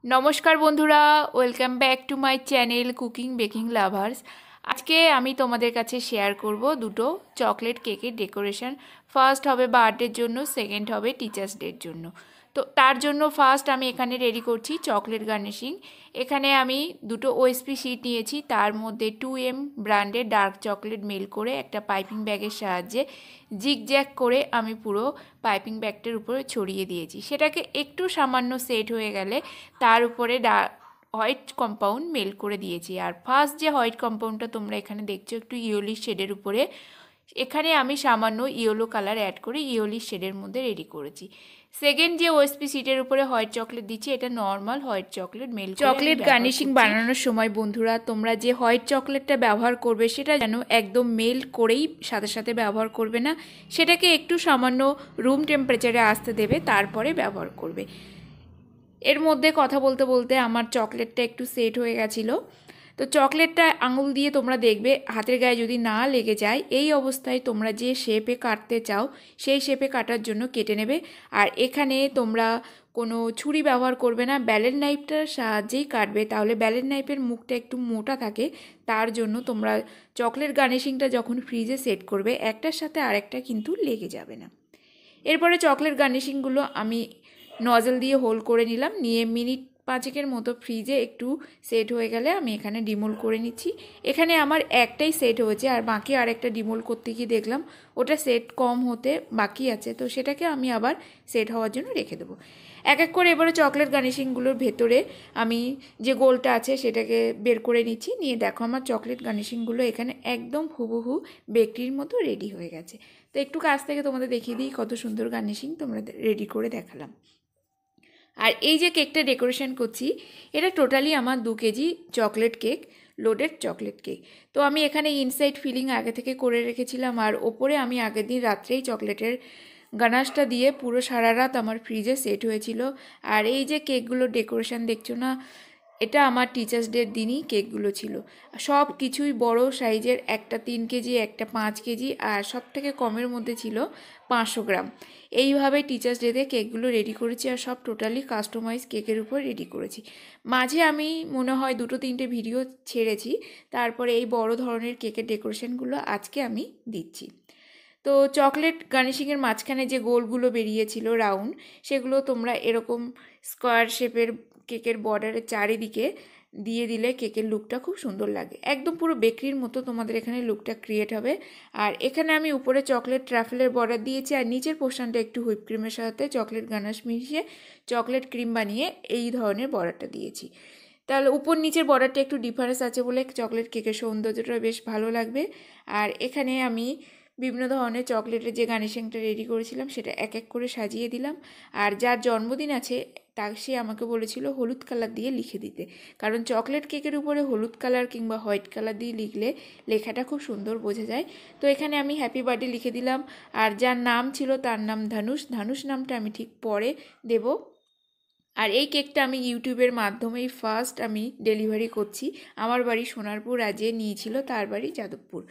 নমস্কার বন্ধুরা, welcome back to my channel cooking baking lovers. আজকে আমি তোমাদের কাছে শেয়ার করব দুটো চকলেট কেকের ডেকোরেশন। ফার্স্ট হবে বার্থডের জন্য, সেকেন্ড হবে টিচার্স ডের জন্য। তো তার জন্য ফার্স্ট আমি এখানে রেডি করছি চকলেট গার্নিশিং। এখানে আমি দুটো ওএসপি শিট নিয়েছি, তার মধ্যে 2M ব্র্যান্ডের ডার্ক চকলেট মেল্ট করে একটা পাইপিং ব্যাগের সাহায্যে জিগজ্যাগ করে আমি পুরো পাইপিং ব্যাগটার উপরে ছড়িয়ে দিয়েছি। সেটাকে একটু সামান্য সেট হয়ে গেলে তার উপরে হোয়াইট কম্পাউন্ড মেল্ট করে দিয়েছি। আর ফার্স্ট যে হোয়াইট কম্পাউন্ডটা তোমরা এখানে দেখছো একটু ইয়েলি শেডের উপরে, এখানে আমি সামান্য ইয়েলো কালার অ্যাড করে ইয়েলি শেডের মধ্যে রেডি করেছি। সেকেন্ড যে ওএসপি সিটের উপরে হোয়াইট চকলেট দিচ্ছি, এটা normal white chocolate melt chocolate garnishing বানানোর সময় বন্ধুরা তোমরা যে হোয়াইট চকলেটটা ব্যবহার করবে সেটা যেন একদম মেল্ট করেই সাথে সাথে ব্যবহার করবে না, সেটাকে একটু সামান্য রুম টেম্পারেচারে আসতে দেবে, তারপরে ব্যবহার করবে। এর মধ্যে কথা বলতে বলতে আমার চকলেটটা একটু সেট হয়ে গেছিলো। তো চকলেটটা আঙুল দিয়ে তোমরা দেখবে হাতের গায়ে যদি না লেগে যায়, এই অবস্থায় তোমরা যে শেপে কাটতে চাও সেই শেপে কাটার জন্য কেটে নেবে। আর এখানে তোমরা কোনো ছুরি ব্যবহার করবে না, ব্যালেট নাইফটার সাহায্যেই কাটবে, তাহলে ব্যালেট নাইফের মুখটা একটু মোটা থাকে। তার জন্য তোমরা চকলেট গার্নিশিংটা যখন ফ্রিজে সেট করবে একটার সাথে আরেকটা কিন্তু লেগে যাবে না। এরপরে চকলেট গার্নিশিংগুলো আমি নজল দিয়ে হোল্ড করে নিলাম, নিয়ে মিনিট 5 মতো ফ্রিজে একটু সেট হয়ে গেলে আমি এখানে ডিমোল্ড করে নিচ্ছি। এখানে আমার একটাই সেট হয়েছে, আর বাকি আরেকটা ডিমোল্ড করতে গিয়ে দেখলাম ওটা সেট কম হতে বাকি আছে, তো সেটাকে আমি আবার সেট হওয়ার জন্য রেখে দেবো। এক এক করে এবারে চকলেট গার্নিশিংগুলোর ভেতরে আমি যে গোলটা আছে সেটাকে বের করে নিচ্ছি। নিয়ে দেখো আমার চকলেট গার্নিশিংগুলো এখানে একদম হুবহু বেকরির মতো রেডি হয়ে গেছে। তো একটু কাছ থেকে তোমাদের দেখিয়ে দিই কত সুন্দর গার্নিশিং তোমরা রেডি করে দেখালাম। আর এই যে কেকটা ডেকোরেশন করছি, এটা টোটালি আমার 2 KG chocolate cake, loaded chocolate cake. তো আমি এখানে ইনসাইড ফিলিং আগে থেকে করে রেখেছিলাম, আর ওপরে আমি আগের দিন রাত্রেই চকলেটের গানাশটা দিয়ে পুরো সারা রাত আমার ফ্রিজে সেট হয়েছিল। আর এই যে কেকগুলো ডেকোরেশন দেখছো না, এটা আমার টিচার্স ডের দিনই কেকগুলো ছিল। সব কিছুই বড় সাইজের, একটা 3 কেজি, একটা 5 কেজি, আর সব থেকে কমের মধ্যে ছিল 500 গ্রাম। এইভাবে টিচার্স ডেতে কেকগুলো রেডি করেছি, আর সব টোটালি কাস্টমাইজ কেকের উপর রেডি করেছি। মাঝে আমি মনে হয় 2-3টে ভিডিও ছেড়েছি, তারপরে এই বড় ধরনের কেকের ডেকোরেশনগুলো আজকে আমি দিচ্ছি। তো চকলেট গার্নিশিংয়ের মাঝখানে যে গোলগুলো বেরিয়েছিল রাউন্ড, সেগুলো তোমরা এরকম স্কোয়ার শেপের কেকের বর্ডারের চারিদিকে দিয়ে দিলে কেকের লুকটা খুব সুন্দর লাগে, একদম পুরো বেকরির মতো তোমাদের এখানে লুকটা ক্রিয়েট হবে। আর এখানে আমি উপরে চকলেট ট্রাফেলের বর্ডার দিয়েছি, আর নিচের পোর্শনটা একটু হুইপ ক্রিমের সাথে চকলেট গানাশ মিশিয়ে চকলেট ক্রিম বানিয়ে এই ধরনের বর্ডারটা দিয়েছি। তাহলে উপর নিচের বর্ডারটা একটু ডিফারেন্স আছে বলে চকলেট কেকের সৌন্দর্যটা বেশ ভালো লাগবে। আর এখানে আমি বিভিন্ন ধরনের চকলেটের যে গার্নিশিংটা রেডি করেছিলাম সেটা এক এক করে সাজিয়ে দিলাম। আর যার জন্মদিন আছে সে আমাকে বলেছিল হলুদ কালার দিয়ে লিখে দিতে, কারণ চকলেট কেকের উপরে হলুদ কালার কিংবা হোয়াইট কালার দিয়ে লিখলে লেখাটা খুব সুন্দর বোঝা যায়। তো এখানে আমি হ্যাপি বার্থডে লিখে দিলাম। আর যার নাম ছিল তার নাম ধানুষ। ধানুষ নামটা আমি ঠিক পরে দেব। আর এই কেকটা আমি ইউটিউবের মাধ্যমেই ফার্স্ট আমি ডেলিভারি করছি। আমার বাড়ি সোনারপুর, রাজে নিয়েছিল তার বাড়ি যাদবপুর।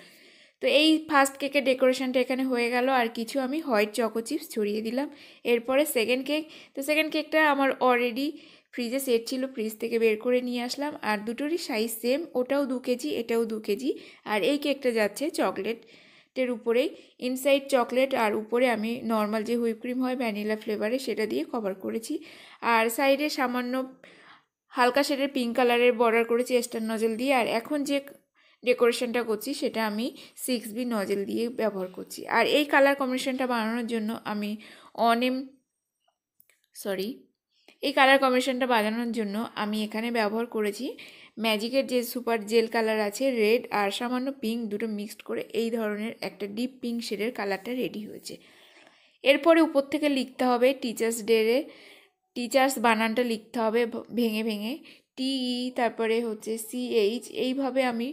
তো এই ফার্স্ট কেকের ডেকোরেশনটা এখানে হয়ে গেল, আর কিছু আমি হোয়াইট চকো চিপস ছড়িয়ে দিলাম। এরপরে সেকেন্ড কেক। তো সেকেন্ড কেকটা আমার অলরেডি ফ্রিজে সেট ছিল, ফ্রিজ থেকে বের করে নিয়ে আসলাম। আর দুটোরই সাইজ সেম, ওটাও 2 কেজি, এটাও 2 কেজি। আর এই কেকটা যাচ্ছে চকলেটের উপরেই, ইনসাইড চকলেট, আর উপরে আমি নর্মাল যে হুইপ ক্রিম হয় ভ্যানিলা ফ্লেভারে সেটা দিয়ে কভার করেছি। আর সাইডে সামান্য হালকা শেডের পিঙ্ক কালারের বর্ডার করেছি স্টার নজেল দিয়ে। আর এখন যে ডেকোরেশনটা করছি সেটা আমি 6B নজেল দিয়ে ব্যবহার করছি। আর এই কালার কম্বিনেশনটা বানানোর জন্য আমি এই কালার কম্বিনেশনটা বানানোর জন্য আমি এখানে ব্যবহার করেছি ম্যাজিকের যে সুপার জেল কালার আছে, রেড আর সামান্য পিঙ্ক, দুটো মিক্সড করে এই ধরনের একটা ডিপ পিঙ্ক শেডের কালারটা রেডি হয়েছে। এরপরে উপর থেকে লিখতে হবে টিচার্স ডে, টিচার্স বানানটা লিখতে হবে ভেঙে ভেঙে, TE তারপরে হচ্ছে CH, এইভাবে আমি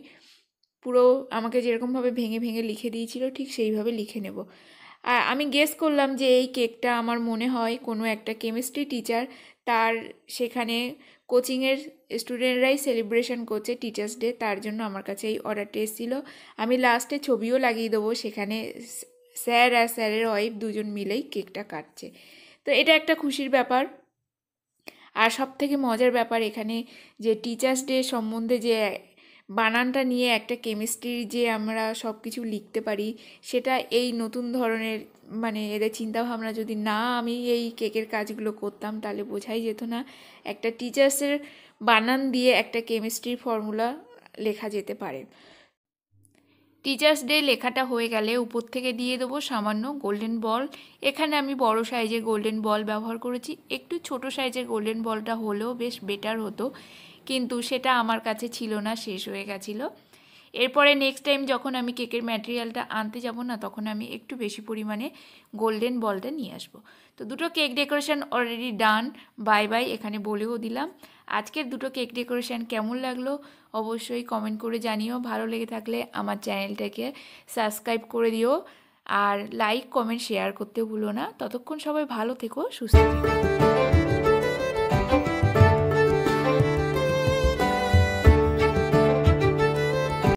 পুরো আমাকে যেরকমভাবে ভেঙে ভেঙে লিখে দিয়েছিল ঠিক সেইভাবে লিখে নেব। আর আমি গেস করলাম যে এই কেকটা আমার মনে হয় কোনো একটা কেমিস্ট্রি টিচার, তার সেখানে কোচিংয়ের স্টুডেন্টরাই সেলিব্রেশন করছে টিচার্স ডে, তার জন্য আমার কাছে এই অর্ডারটা এসেছিলো। আমি লাস্টে ছবিও লাগিয়ে দেবো, সেখানে স্যার আর স্যারের ওয়াইফ দুজন মিলেই কেকটা কাটছে। তো এটা একটা খুশির ব্যাপার। আর সবথেকে মজার ব্যাপার এখানে যে টিচার্স ডে সম্বন্ধে যে বানানটা নিয়ে একটা কেমিস্ট্রির যে আমরা সব কিছু লিখতে পারি, সেটা এই নতুন ধরনের মানে এদের চিন্তাভাবনা যদি না আমি এই কেকের কাজগুলো করতাম তাহলে বোঝাই যেত না একটা টিচার্সের বানান দিয়ে একটা কেমিস্ট্রির ফর্মুলা লেখা যেতে পারে। টিচার্স ডে লেখাটা হয়ে গেলে উপর থেকে দিয়ে দেবো সামান্য গোল্ডেন বল। এখানে আমি বড় সাইজের গোল্ডেন বল ব্যবহার করেছি, একটু ছোট সাইজের গোল্ডেন বলটা হলেও বেশ বেটার হতো, কিন্তু সেটা আমার কাছে ছিল না, শেষ হয়ে গেছিলো। এরপরে নেক্সট টাইম যখন আমি কেকের ম্যাটেরিয়ালটা আনতে যাব না, তখন আমি একটু বেশি পরিমাণে গোল্ডেন বলটা নিয়ে আসব। তো দুটো cake decoration already done, bye bye এখানে বলেও দিলাম। আজকের দুটো কেক ডেকোরেশন কেমন লাগলো অবশ্যই কমেন্ট করে জানিও। ভালো লেগে থাকলে আমার চ্যানেলটাকে সাবস্ক্রাইব করে দিও, আর লাইক কমেন্ট শেয়ার করতে ভুলো না। ততক্ষণ সবাই ভালো থেকো, সুস্থ থেকো।